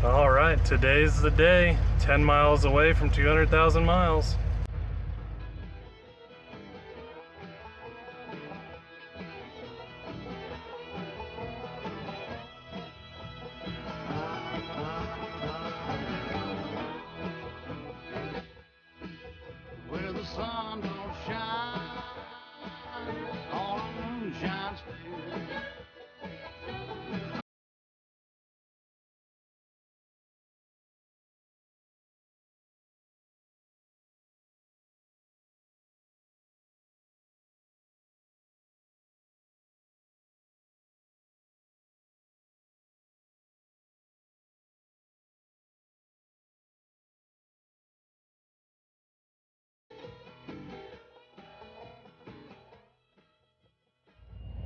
All right, today's the day. 10 miles away from 200,000 miles. Where the sun don't shine, all the moon shines clear.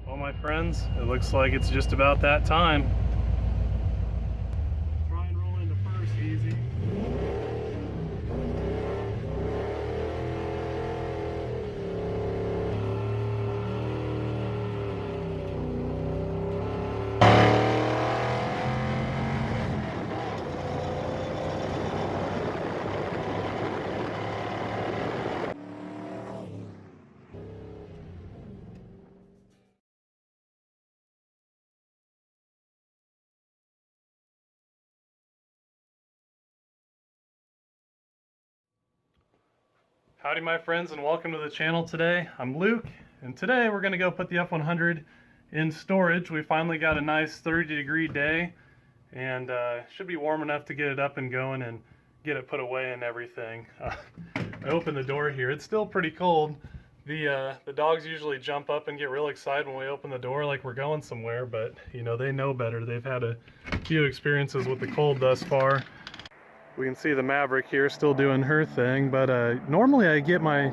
Well, my friends, it looks like it's just about that time. Try and roll into first easy. Howdy my friends, and welcome to the channel today. I'm Luke, and today we're going to go put the F-100 in storage. We finally got a nice 30-degree day, and should be warm enough to get it up and going and get it put away and everything. I opened the door here. It's still pretty cold. The dogs usually jump up and get real excited when we open the door like we're going somewhere, but you know, they know better. They've had a few experiences with the cold thus far. We can see the Maverick here still doing her thing, but normally I get my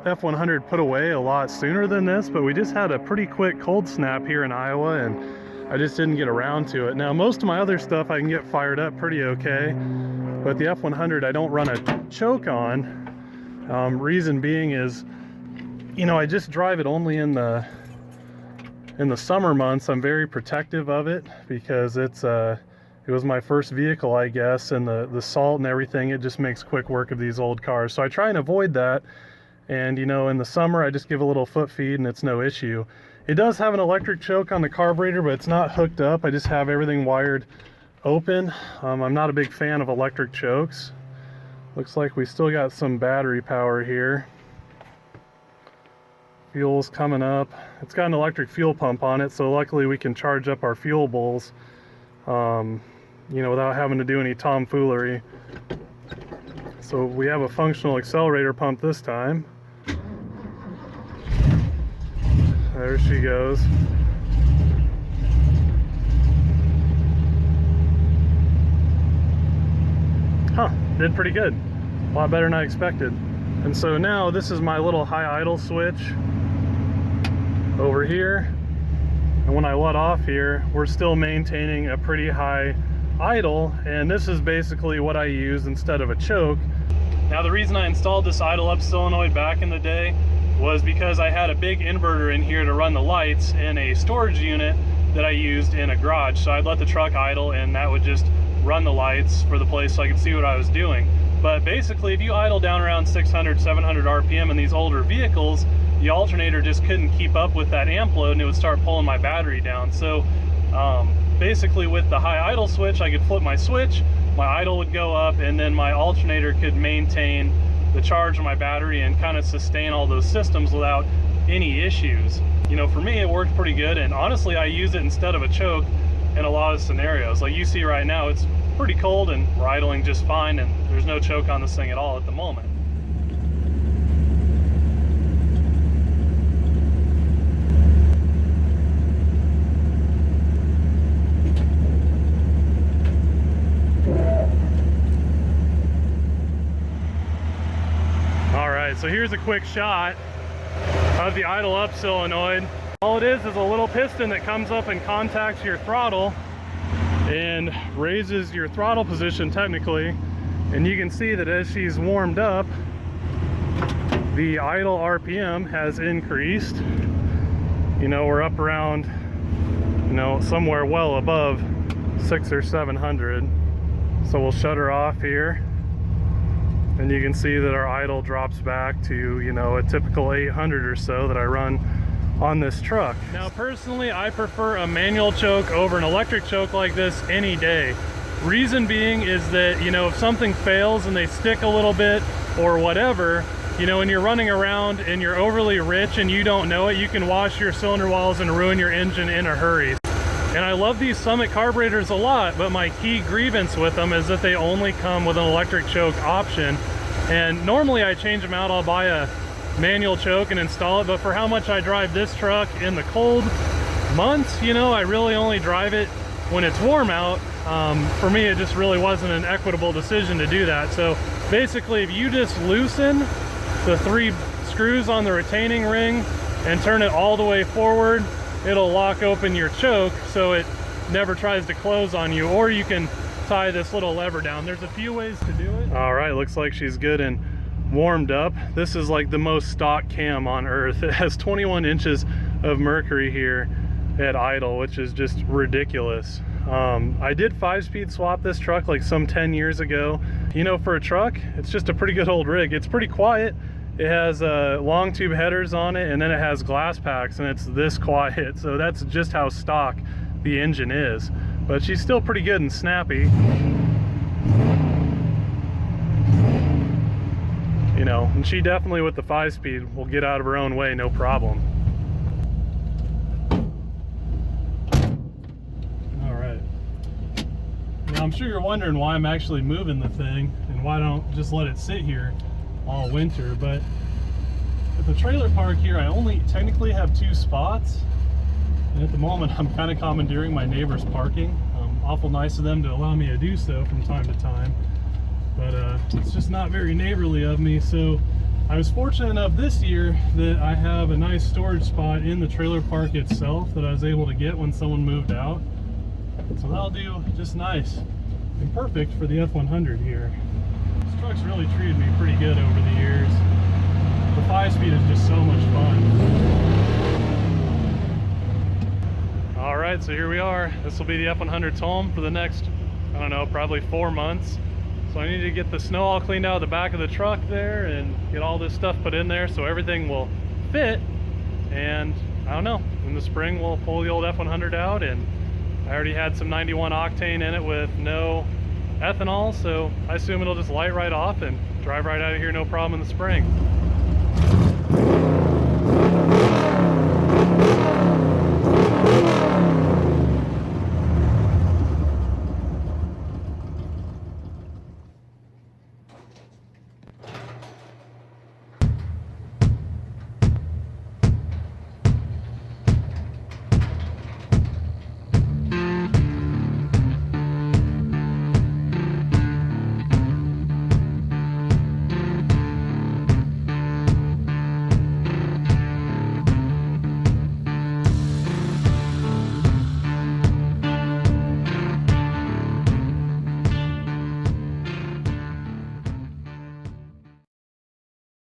F-100 put away a lot sooner than this, but we just had a pretty quick cold snap here in Iowa and I just didn't get around to it. Now most of my other stuff I can get fired up pretty okay, but the F-100 I don't run a choke on. Reason being is, you know, I just drive it only in the summer months. I'm very protective of it because it was my first vehicle, I guess, and the salt and everything, it just makes quick work of these old cars. So I try and avoid that. And you know, in the summer, I just give a little foot feed and it's no issue. It does have an electric choke on the carburetor, but it's not hooked up. I just have everything wired open. I'm not a big fan of electric chokes. Looks like we still got some battery power here. Fuel's coming up. It's got an electric fuel pump on it, so luckily we can charge up our fuel bowls. You know, without having to do any tomfoolery. So we have a functional accelerator pump this time. There she goes. Huh, did pretty good. A lot better than I expected. And so now this is my little high idle switch over here. And when I let off here, we're still maintaining a pretty high idle, and this is basically what I use instead of a choke. Now the reason I installed this idle up solenoid back in the day was because I had a big inverter in here to run the lights in a storage unit that I used in a garage. So I'd let the truck idle and that would just run the lights for the place so I could see what I was doing. But basically if you idle down around 600, 700 RPM in these older vehicles, the alternator just couldn't keep up with that amp load and it would start pulling my battery down. So basically with the high idle switch, I could flip my switch, my idle would go up, and then my alternator could maintain the charge of my battery and kind of sustain all those systems without any issues. You know, for me it worked pretty good, and honestly I use it instead of a choke in a lot of scenarios. Like you see right now, it's pretty cold and we're idling just fine, and there's no choke on this thing at all at the moment. So here's a quick shot of the idle up solenoid. All it is a little piston that comes up and contacts your throttle and raises your throttle position technically. And you can see that as she's warmed up, the idle RPM has increased. You know, we're up around, you know, somewhere well above 600 or 700. So we'll shut her off here. And you can see that our idle drops back to, you know, a typical 800 or so that I run on this truck. Now personally, I prefer a manual choke over an electric choke like this any day. Reason being is that, you know, if something fails and they stick a little bit or whatever, you know, when you're running around and you're overly rich and you don't know it, you can wash your cylinder walls and ruin your engine in a hurry. And I love these Summit carburetors a lot, but my key grievance with them is that they only come with an electric choke option. And normally I change them out, I'll buy a manual choke and install it, but for how much I drive this truck in the cold months, you know, I really only drive it when it's warm out. For me, it just really wasn't an equitable decision to do that. So basically, if you just loosen the 3 screws on the retaining ring and turn it all the way forward, it'll lock open your choke so it never tries to close on you, or you can tie this little lever down. There's a few ways to do it. All right, looks like she's good and warmed up. This is like the most stock cam on earth. It has 21 inches of mercury here at idle, which is just ridiculous. I did 5-speed swap this truck like some 10 years ago. You know, for a truck, it's just a pretty good old rig. It's pretty quiet. It has long tube headers on it, and then it has glass packs, and it's this quiet. So that's just how stock the engine is. But she's still pretty good and snappy. You know, and she definitely, with the 5-speed, will get out of her own way, no problem. All right. Now I'm sure you're wondering why I'm actually moving the thing and why I don't just let it sit here all winter. But at the trailer park here, I only technically have 2 spots. And at the moment, I'm kind of commandeering my neighbor's parking. Awful nice of them to allow me to do so from time to time. But it's just not very neighborly of me. So I was fortunate enough this year that I have a nice storage spot in the trailer park itself that I was able to get when someone moved out. So that'll do just nice and perfect for the F-100 here. This truck's really treated me pretty good over the years. The 5-speed is just so much fun. All right, so here we are. This will be the F-100's home for the next, I don't know, probably 4 months. So I need to get the snow all cleaned out of the back of the truck there and get all this stuff put in there so everything will fit. And I don't know, in the spring we'll pull the old F-100 out, and I already had some 91 octane in it with no ethanol, so I assume it'll just light right off and drive right out of here no problem in the spring.